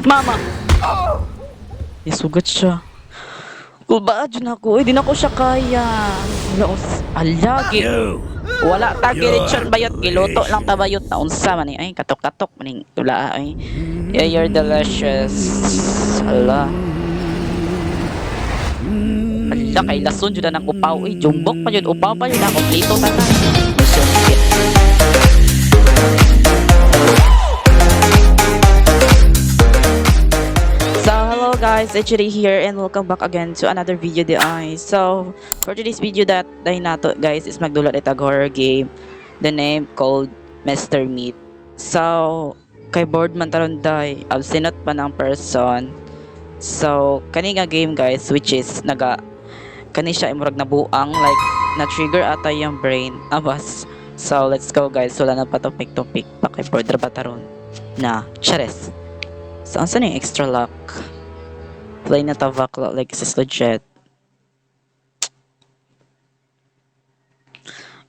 Mama! Isugat siya. Kuba, dyan ako. Di na ko siya kaya. Alagi. Wala ta kiritsyon bayot. Giluto lang ta bayot. Naunsa man eh. Ay, katok-katok. Maning tula ay. Yeah, you're delicious. Hala. Hala, kay lason dyan na ng upaw. Uy, jumbok pa yun. Upaw pa yun na. Kompleto ta na. Mission fit. Guys, HD here and welcome back again to another video guys. So for today's video that dahil nato guys is magdulot itag horror game, the name called Mr. Meat. So kay board man taron day absinot pa ng person. So kani nga game guys which is kani siya imurag nabuang like na trigger ata yung brain abas. So let's go guys, wala na pa topic pa kay board ra ba taron na chares. So asa ni extra luck? Play na tavakla like this is legit.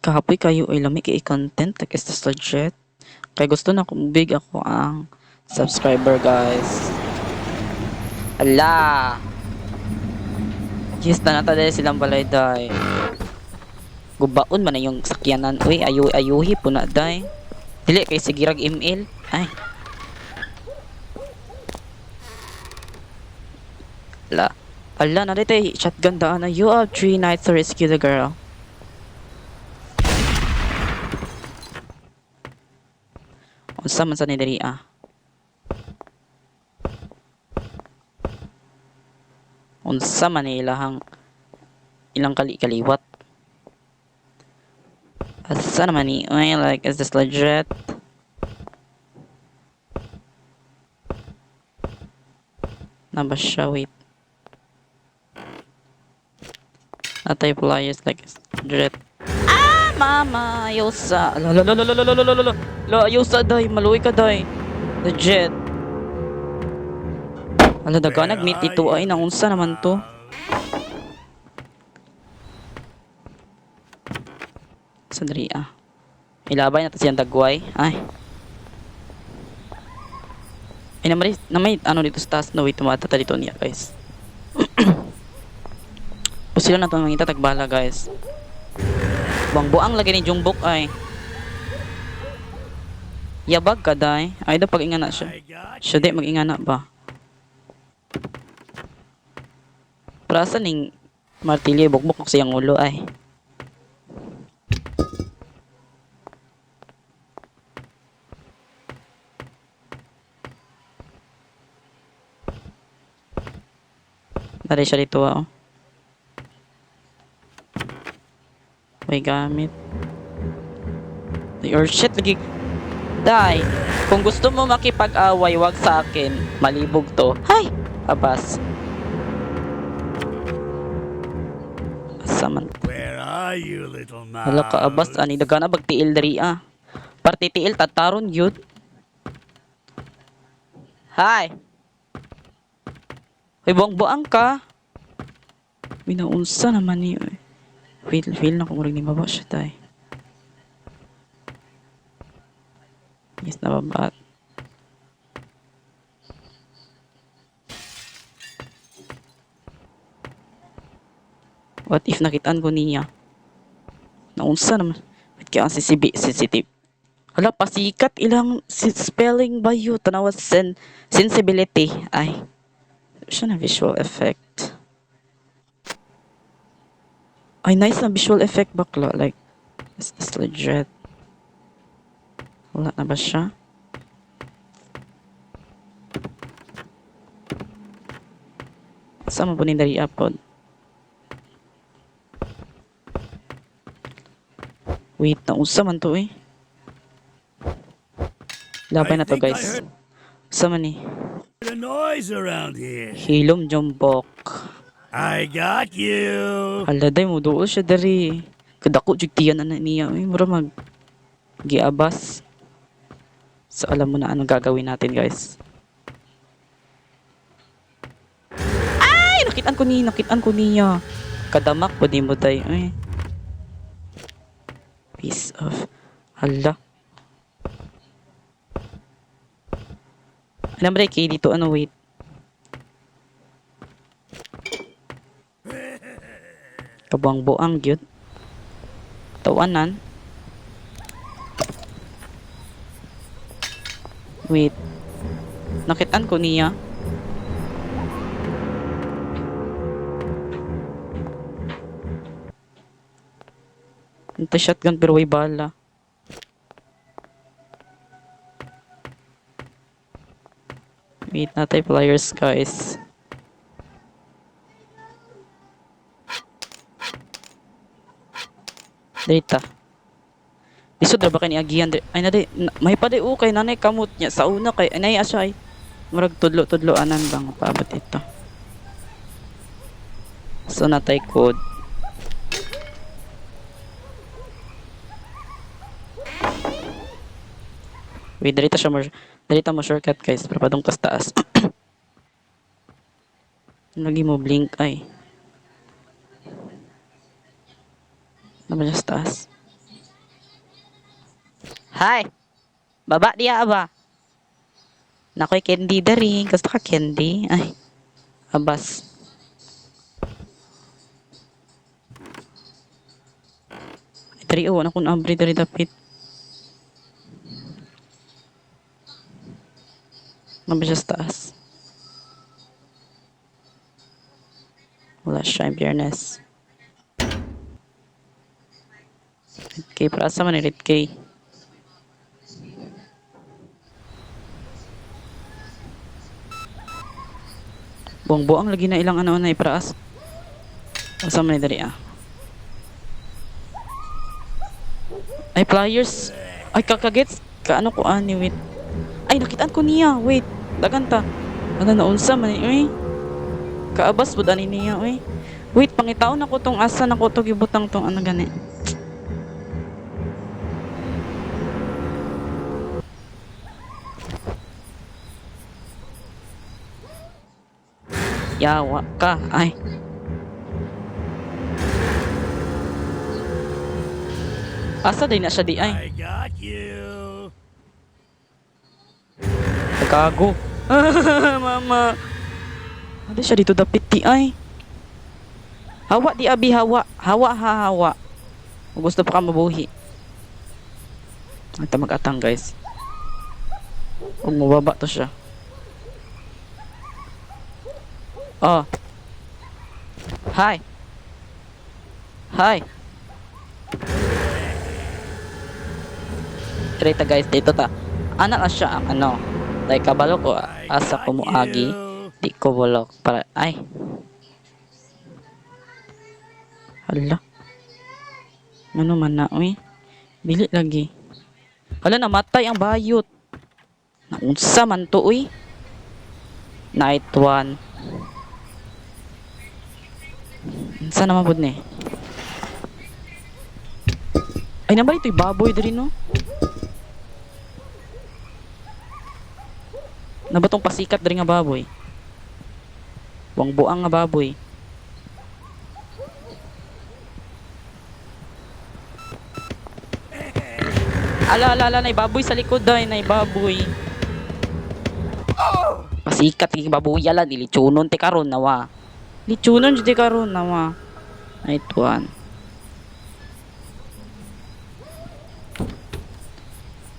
Kahapoy kayo ay lami kay content like is this legit. Kaya gusto na kung big ako ang subscriber guys. Ala. Yes na nata dahil silang balay day. Gubaon man na yung sakyanan. Uy ayuhi po na day. Dili kay sigirag email. Ay. Ala, narito shotgun daan na. You have 3 nights to rescue the girl. Unsa man sa nidiri ah. Unsa man ilahang ilang kaliwat. Asa naman ni? Like, is this legit? Naba siya, wait. Atay players like dread. Ah, mama, Yosa. La, Yosa day, maluwi ka day. Legit. Ala daga nag-meet ito ay naunsa naman to. Sadri ah. Ilabay na ta siyang dagway. Ay. Ay namay ano dito sa taas no wait tumata ta dito niya guys. Sila na ito mangita tagbala guys. Buang-buang lagi ni Jungbok ay. Yabag ka day. Ay daw pag-ingana siya. Siya di mag-ingana ba? Prasa ning martilyo bugbok sa iyang ulo ay. Dari siya dito oh. May gamit. Your shit lagi. Die. Kung gusto mo makipag-away, wag sa akin. Malibog to. Hay! Abas. Asaman. Where are you, little mouse? Hala ka abas. Ani daga na bagtiil dari ah. Parti tiil tataron yun. Hi! Hoy buang-buang ka. Minaunsa naman niyo eh. Feel na kung ni baba siya tayo. Yes, nababat. What if nakitaan ko niya? Naunsa naman. Wait kaya ang sensitive. Hala, pasikat ilang spelling ba yun? Tanawa sensibility. Ay. Siya na visual effect. Ay, nice na visual effect bakla. Like, is this legit? Wala na ba siya? Saan mo po ni dari apod? Wait, nausa man to eh. Labay na to guys. Sama ni? The noise around here. Hilom Jombok. I got you. Hala day mo dool siya dari. Kadako jud tiyan na niya. Ay mura mag giabas. So alam mo na anong gagawin natin guys. Ay nakitaan ko niya. Kadamak po di mo day. Ay. Piece of hala. Alam mo kay dito ano wait. Kabuang-buang gyud. Tawanan. Wait. Nakitaan ko niya. Ito shotgun pero way bala. Wait, natay pliers guys. Data. Lisod ra ba kay ni agihan? Ay na may pa di ukay nanay kamot niya sa una kay anay asya ay. Murag tudlo-tudlo anan bang paabot ito. So natay code. Wait, dalita mo shortcut guys, para padung kas taas. Lagi mo blink ay. Ano ba niya sa taas? Hi! Baba diya ba? Nakoy candy dari. Gusto ka candy? Ay. Abas. Ay, dari anak kong abri dari dapit. Ano ba siya sa taas? Wala siya, in fairness. Red K, para sa man Red K. Buang-buang lagi na ilang ano na ipraas. Asa man ni dali ah. Ay pliers. Ay kakagets. Kaano ko ani wait. Ay nakitaan ko niya. Wait. Daganta. Ano na unsa man ni kaabas pud ani niya oy. Wait pangitaon ako tong asa nako to gibutang tong ano gani. Yawa ka. Ay. Asa din na siya di ay. I got you. Gago. Mama. Ano siya dito dapit di ay. Hawa di abi hawa. Hawa ha hawa. Gusto pa ka mabuhi. Ito mag-atang guys. Kung mababa to siya. Oh. Hi. Hi. Treta guys, dito ta. Anak na siya ang ano. Like kabalo ko asa ko muagi. Di ko bulok para ay. Hala. Ano man na oy. Dili lagi. Hala namatay ang bayot. Naunsa man to oy. Night 1. Saan naman po ni? Ay naman ito'y baboy din no? Nabatong pasikat din nga baboy? Buang-buang nga baboy. Ala, naibaboy sa likod dahi, naibaboy. Pasikat, kaya baboy yala, nilichunon te karon nawa. Lichunon jud karon nawa. Night 1.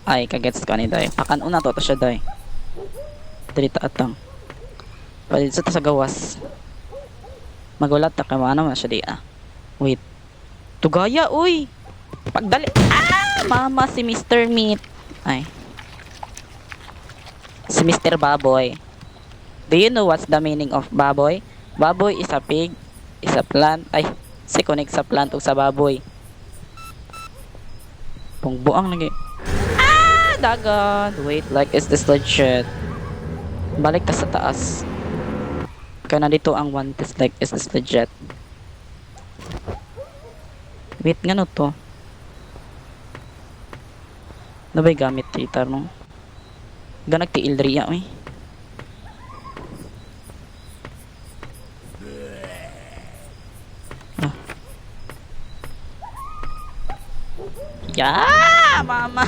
Ay, kagets ka ni day. Pakan una to siya day. Dito atang. Palit sa sa gawas. Magulat ta kay ano man siya di ah. Wait. Tugaya uy. Pagdali. Ah, mama si Mr. Meat. Ay. Si Mr. Baboy. Do you know what's the meaning of baboy? Baboy is a pig, is a plant. Ay, si connect sa plant o sa baboy. Pungbuang lagi. Ah, dagan. Wait, like is this legit? Balik ta sa taas. Kaya na dito ang one test like is this legit? Wait, nga no to? Ano ba'y gamit dito, no? Ganag ti Ildria, eh. Ah. Yeah, mama!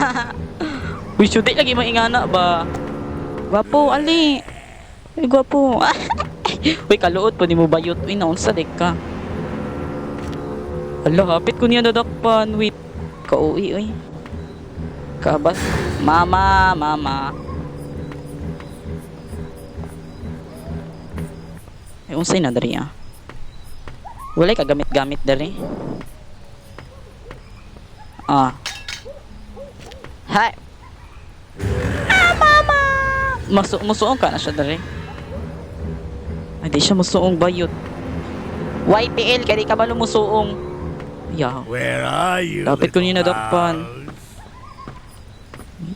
Uy, syuti lagi mo ingana ba? Gwapo, ali. Ay, gwapo. Uy, kaluot po ni mo bayot. Uy, naunsa dik ka. Hala, hapit ko niya dadakpan. Wait. Kauwi, uy. Kabas. Mama, mama. Ay, unsay na dari ah. Wala ka gamit-gamit dari. Ah. Hi. Ah, mama. Musuong ka na siya dari. Ay, di siya musuong bayot. YTL, kaya di ka ba lumusuong? Yaw. Where are you? Dapat ko little niya nadakpan. mouse?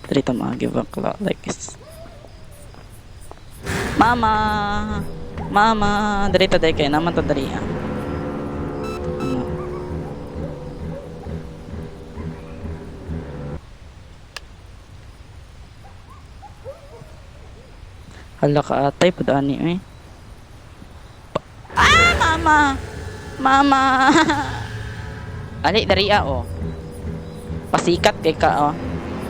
Dari ta give a clock like this. Mama. Mama. Dari ta dari kaya naman ta dari ah. Ano? Hala ka atay, padani eh. Ah, mama! Mama! Ali, dari oh. Pasikat kay ka, oh.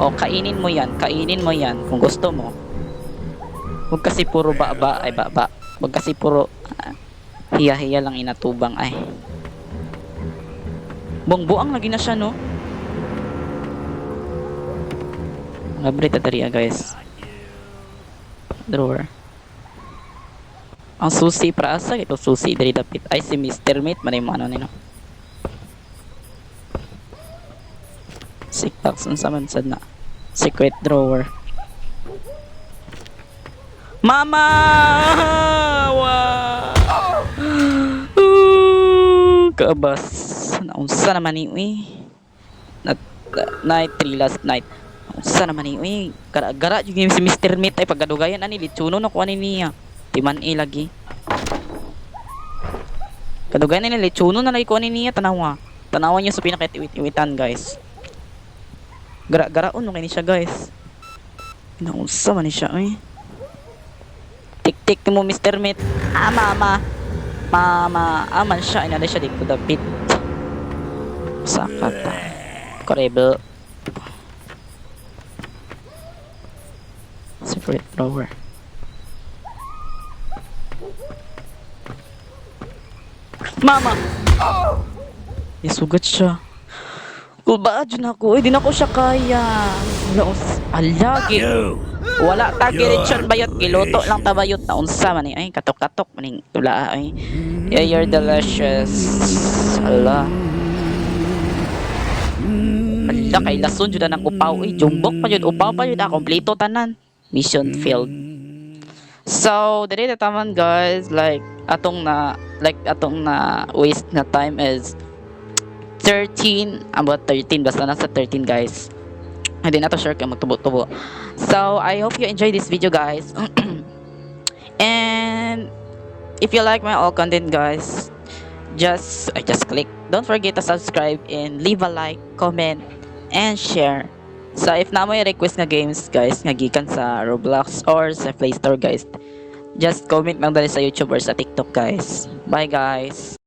O, kainin mo yan. Kainin mo yan kung gusto mo. Huwag kasi puro baba, ay baba. Huwag kasi puro hiya-hiya lang inatubang, ay. Buang-buang lagi na siya, no? Abre ta dari guys. Drawer. Ang susi para asa ito susi dari dapit ay si Mr. Meat manay mo ano nino. Sikpak sa mansad na. Secret drawer. Mama! Wow! Kabas. Naunsa naman ni uy. Night 3 last night. Naunsa naman ni uy. Gara-gara yung si Mr. Meat ay paggadugayan ani litsuno na kuha niya. Timan lagi. Kadugayan ni litsuno na lagi kuha niya tanawa. Tanawa niya sa pinakitiwit-iwitan guys. Gara-garaon no kay ni siya guys. Naunsa man ni siya uy. Tik-tik mo Mr. Meat. Ah mama. Mama. Aman siya inalay siya dito dapit. Sakata. Corrable. Secret drawer. Mama! Isugat siya. Kulba dyan ako. Di na ko siya kaya. Alagi. You. Wala ta kiritsyon bayot. Giluto lang ta bayot. Naunsa man eh. Ay, katok-katok. Maning tula ay. Yeah, you're delicious. Ala. Ala, kay lason dyan na ng upaw. Ay, jumbok pa yun. Upaw pa yun. Kompleto tanan. Mission failed. So, dili na taman guys. Like, atong na waste na time is 13, about 13, basta nasa 13 guys. Hindi na to sure kaya magtubo-tubo. So, I hope you enjoy this video guys. And if you like my all content guys, just click. Don't forget to subscribe and leave a like, comment, and share. So, if na mo yung request na games guys, nga gikan sa Roblox or sa Play Store guys, just comment lang dali sa YouTube or sa TikTok guys. Bye guys!